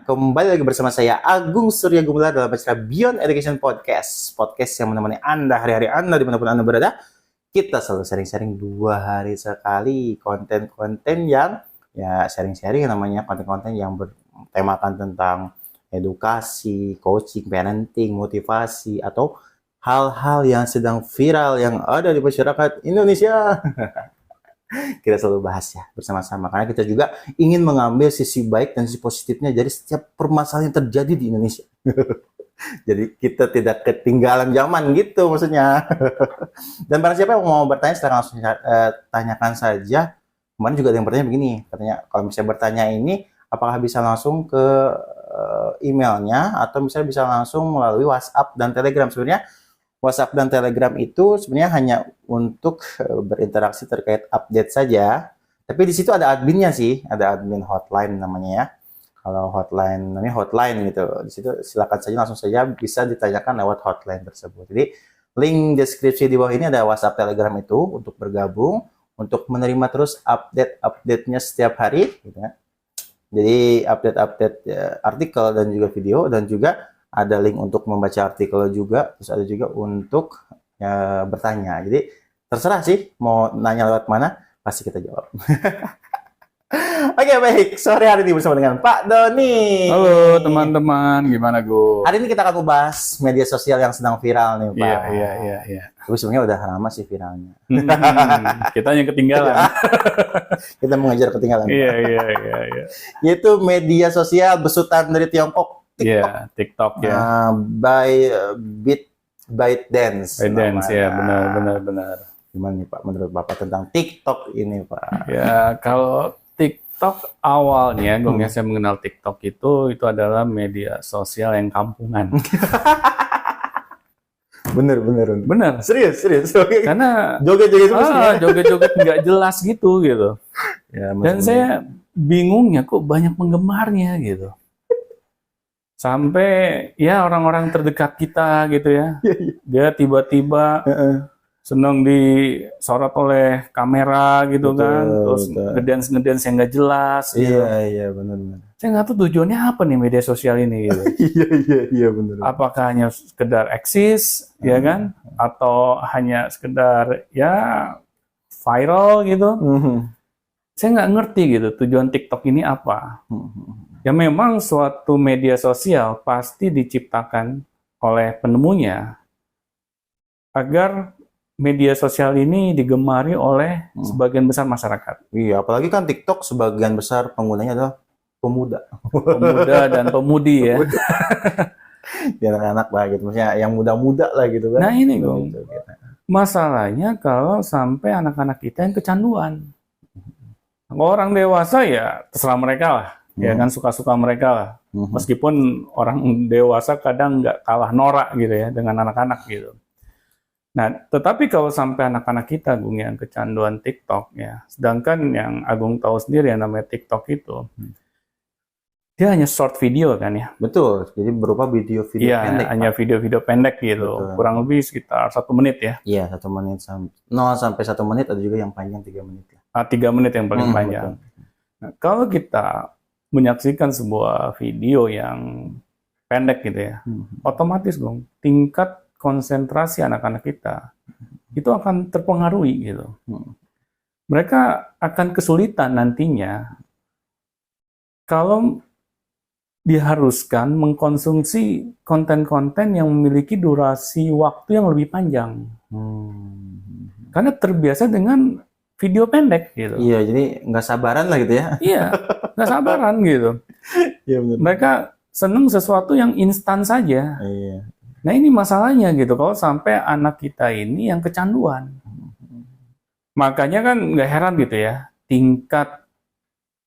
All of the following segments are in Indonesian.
Kembali lagi bersama saya Agung Surya Gumelar dalam acara Beyond Education Podcast. Podcast yang menemani Anda hari-hari Anda dimanapun Anda berada. Kita selalu sharing-sharing 2 hari sekali konten-konten yang sharing-sharing namanya, konten-konten yang bertemakan tentang edukasi, coaching, parenting, motivasi, atau hal-hal yang sedang viral yang ada di masyarakat Indonesia. Kita selalu bahas ya bersama-sama karena kita juga ingin mengambil sisi baik dan sisi positifnya dari setiap permasalahan yang terjadi di Indonesia. Jadi kita tidak ketinggalan zaman gitu maksudnya. Dan barang siapa yang mau bertanya silahkan langsung tanyakan saja. Kemarin juga ada yang bertanya begini, katanya kalau misalnya bertanya ini apakah bisa langsung ke emailnya atau misalnya bisa langsung melalui WhatsApp dan Telegram. Sebenarnya WhatsApp dan Telegram itu sebenarnya hanya untuk berinteraksi terkait update saja. Tapi di situ ada adminnya sih, ada admin hotline namanya ya. Kalau hotline namanya hotline gitu. Di situ silakan saja langsung saja bisa ditanyakan lewat hotline tersebut. Jadi link deskripsi di bawah ini ada WhatsApp Telegram itu untuk bergabung, untuk menerima terus update-nya setiap hari gitu ya. Jadi update-update artikel dan juga video dan juga ada link untuk membaca artikel juga, terus ada juga untuk bertanya. Jadi terserah sih mau nanya lewat mana, pasti kita jawab. Oke, baik. Sore hari ini bersama dengan Pak Doni. Halo teman-teman, gimana Gu? Hari ini kita akan membahas media sosial yang sedang viral nih, Pak. Iya. Tapi sebenarnya udah lama sih viralnya. Kita yang ketinggalan. Kita mengejar ketinggalan. Iya. Yaitu media sosial besutan dari Tiongkok. TikTok. Iya, TikTok ya. By ByteDance. ByteDance ya, benar. Gimana nih Pak menurut Bapak tentang TikTok ini, Pak? Ya, kalau TikTok awalnya, saya mengenal TikTok itu adalah media sosial yang kampungan. Bener. Serius. Karena joget-joget nggak jelas gitu. Ya, dan saya bingungnya kok banyak penggemarnya gitu. Sampai ya orang-orang terdekat kita gitu ya, dia tiba-tiba senang disorot oleh kamera gitu. Betul, kan, terus ngedance yang nggak jelas. Iya benar. Saya nggak tahu tujuannya apa nih media sosial ini gitu. Iya benar. Apakah hanya sekedar eksis, ya kan, atau hanya sekedar ya viral gitu? Saya nggak ngerti gitu tujuan TikTok ini apa. Ya memang suatu media sosial pasti diciptakan oleh penemunya agar media sosial ini digemari oleh sebagian besar masyarakat. Iya, apalagi kan TikTok sebagian besar penggunanya adalah pemuda dan pemudi ya. Ya anak-anak lah gitu, maksudnya yang muda-muda lah gitu kan. Nah ini Gong, masalahnya kalau sampai anak-anak kita yang kecanduan. Orang dewasa ya terserah mereka lah. Ya kan suka-suka mereka lah. Meskipun orang dewasa kadang nggak kalah norak gitu ya dengan anak-anak gitu. Nah, tetapi kalau sampai anak-anak kita Gung yang kecanduan TikTok ya, sedangkan yang Agung tahu sendiri yang namanya TikTok itu, dia hanya short video kan ya. Betul. Jadi berupa video-video pendek. Iya, hanya video-video pendek gitu. Betul. Kurang lebih sekitar 1 menit ya. Iya, 1 menit 0 sampai 1 menit, ada juga yang panjang 3 menit ya. 3 menit yang paling panjang. Nah, kalau kita menyaksikan sebuah video yang pendek gitu ya, otomatis Bang, tingkat konsentrasi anak-anak kita itu akan terpengaruhi gitu. Mereka akan kesulitan nantinya kalau diharuskan mengkonsumsi konten-konten yang memiliki durasi waktu yang lebih panjang. Karena terbiasa dengan video pendek gitu. Iya, jadi nggak sabaran lah gitu ya. Iya, nggak sabaran gitu. Iya benar. Mereka seneng sesuatu yang instan saja. Iya. Nah ini masalahnya gitu, kalau sampai anak kita ini yang kecanduan. Makanya kan nggak heran gitu ya, tingkat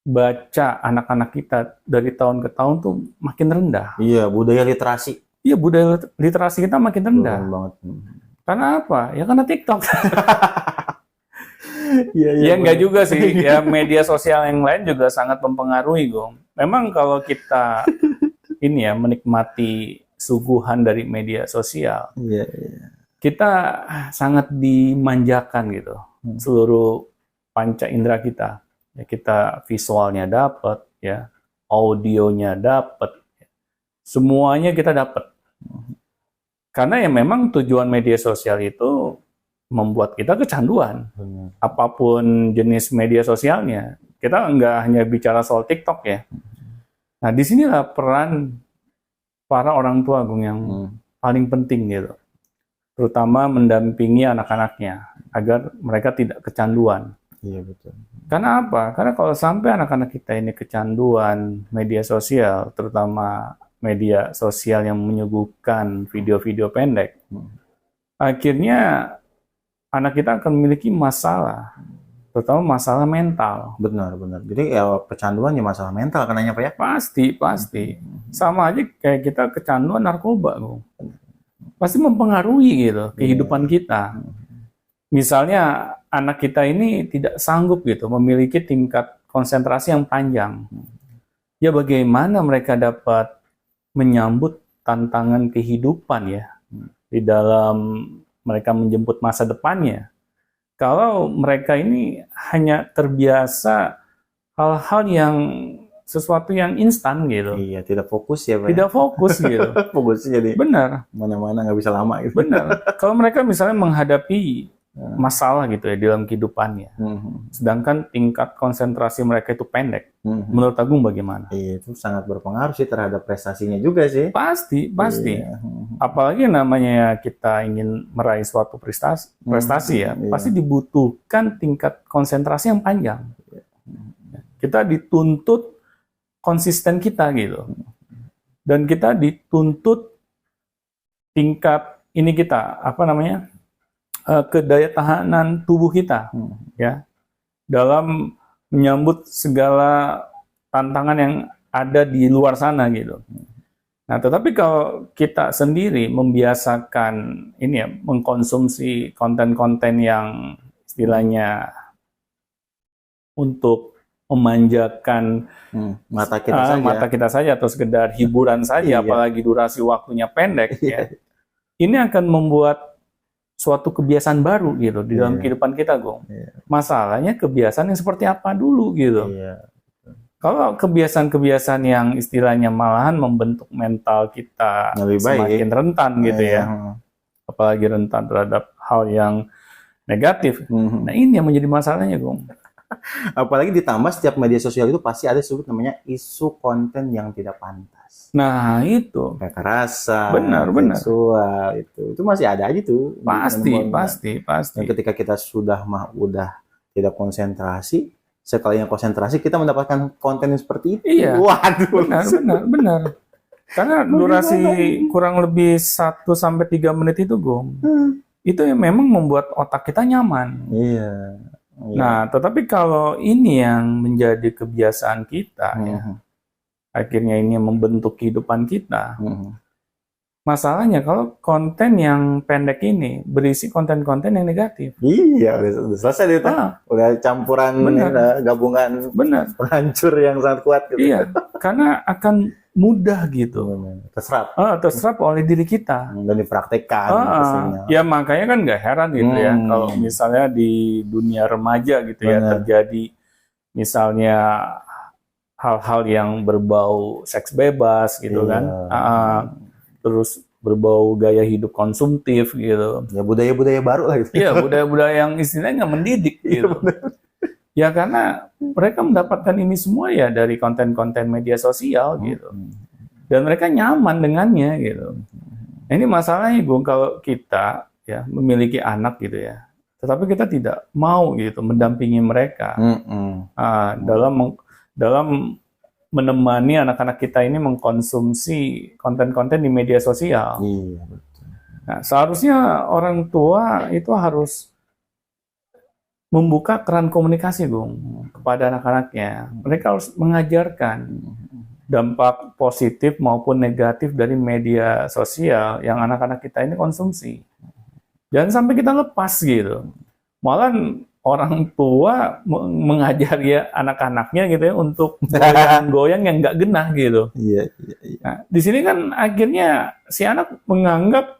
baca anak-anak kita dari tahun ke tahun tuh makin rendah. Iya, budaya literasi. Iya, budaya literasi kita makin rendah. Banget. Karena apa? Ya karena TikTok. Iya, enggak juga sih. Ya media sosial yang lain juga sangat mempengaruhi, Gong. Memang kalau kita ini ya menikmati suguhan dari media sosial, kita sangat dimanjakan gitu. Seluruh panca indera kita. Ya kita visualnya dapat, ya audionya dapat, semuanya kita dapat. Karena ya memang tujuan media sosial itu membuat kita kecanduan. Apapun jenis media sosialnya. Kita nggak hanya bicara soal TikTok ya. Nah, disinilah peran para orang tua, Gung, yang paling penting gitu. Terutama mendampingi anak-anaknya agar mereka tidak kecanduan. Iya, betul. Karena apa? Karena kalau sampai anak-anak kita ini kecanduan media sosial, terutama media sosial yang menyuguhkan video-video pendek, akhirnya anak kita akan memiliki masalah, terutama masalah mental. Benar. Jadi ya kecanduan ya masalah mental kenanya Pak ya? Pasti. Sama aja kayak kita kecanduan narkoba, Bung. Pasti mempengaruhi gitu kehidupan kita. Misalnya anak kita ini tidak sanggup gitu memiliki tingkat konsentrasi yang panjang. Ya bagaimana mereka dapat menyambut tantangan kehidupan ya di dalam mereka menjemput masa depannya. Kalau mereka ini hanya terbiasa hal-hal yang sesuatu yang instan gitu. Iya, tidak fokus ya Pak. Tidak fokus gitu. Fokusnya jadi Benar. mana-mana nggak bisa lama gitu. Benar. Kalau mereka misalnya menghadapi masalah gitu ya dalam kehidupannya, sedangkan tingkat konsentrasi mereka itu pendek, menurut Agung bagaimana? Iya, itu sangat berpengaruh sih terhadap prestasinya juga sih. Pasti. Iya. Apalagi namanya kita ingin meraih suatu prestasi ya, pasti dibutuhkan tingkat konsentrasi yang panjang. Kita dituntut konsisten kita gitu, dan kita dituntut tingkat ini kita kedaya tahanan tubuh kita ya dalam menyambut segala tantangan yang ada di luar sana gitu. Nah, tetapi kalau kita sendiri membiasakan ini ya mengkonsumsi konten-konten yang istilahnya untuk memanjakan mata kita saja atau sekedar hiburan saja, apalagi durasi waktunya pendek ya. Ini akan membuat suatu kebiasaan baru gitu di dalam kehidupan kita, Gong. Masalahnya kebiasaan yang seperti apa dulu gitu. Kalau kebiasaan-kebibiasaan yang istilahnya malahan membentuk mental kita semakin rentan gitu ya. Apalagi rentan terhadap hal yang negatif. Nah, ini yang menjadi masalahnya, Gong. Apalagi ditambah setiap media sosial itu pasti ada disebut namanya isu konten yang tidak pantas. Nah, itu kekerasan, benar. seksual itu masih ada aja tuh. Pasti. Dan ketika kita sudah tidak konsentrasi, sekalinya konsentrasi kita mendapatkan konten yang seperti itu. Iya. Waduh. Benar. Karena durasi kurang lebih 1-3 menit itu, Gong. Itu yang memang membuat otak kita nyaman. Iya. Nah, tetapi kalau ini yang menjadi kebiasaan kita, ya, akhirnya ini membentuk kehidupan kita. Masalahnya kalau konten yang pendek ini berisi konten-konten yang negatif. Iya, udah selesai itu. Udah campuran gabungan penghancur yang sangat kuat. Gitu. Iya, karena akan mudah gitu. Terserap oleh diri kita. Dan dipraktekkan. Ya makanya kan nggak heran gitu ya kalau misalnya di dunia remaja gitu ya terjadi misalnya hal-hal yang berbau seks bebas gitu kan, terus berbau gaya hidup konsumtif gitu. Ya budaya-budaya baru lah gitu. Iya, budaya-budaya yang istilahnya mendidik gitu. Ya karena mereka mendapatkan ini semua ya dari konten-konten media sosial gitu. Dan mereka nyaman dengannya gitu. Nah, ini masalahnya Bung, kalau kita ya memiliki anak gitu ya. Tetapi kita tidak mau gitu mendampingi mereka dalam menemani anak-anak kita ini mengkonsumsi konten-konten di media sosial. Iya, betul. Nah, seharusnya orang tua itu harus membuka keran komunikasi, Bung, kepada anak-anaknya. Mereka harus mengajarkan dampak positif maupun negatif dari media sosial yang anak-anak kita ini konsumsi. Jangan sampai kita lepas gitu. Malah orang tua mengajari anak-anaknya gitu ya untuk goyang yang nggak genah gitu. Iya. Nah, di sini kan akhirnya si anak menganggap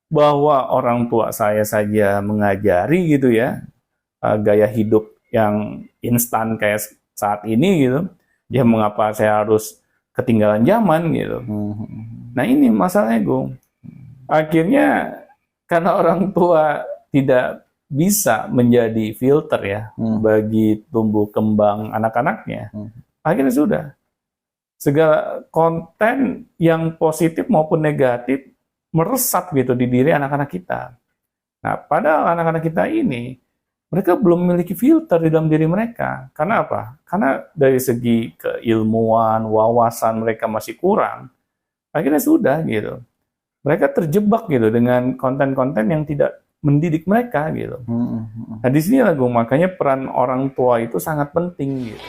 bahwa orang tua saya saja mengajari gitu ya gaya hidup yang instan kayak saat ini gitu. Ya mengapa saya harus ketinggalan zaman gitu. Nah ini masalahnya, Gung. Akhirnya karena orang tua tidak bisa menjadi filter ya bagi tumbuh kembang anak-anaknya, akhirnya sudah. Segala konten yang positif maupun negatif meresap gitu di diri anak-anak kita. Nah, padahal anak-anak kita ini mereka belum memiliki filter di dalam diri mereka. Karena apa? Karena dari segi keilmuan, wawasan mereka masih kurang. Akhirnya sudah gitu. Mereka terjebak gitu dengan konten-konten yang tidak mendidik mereka gitu. Nah, di sini makanya peran orang tua itu sangat penting gitu.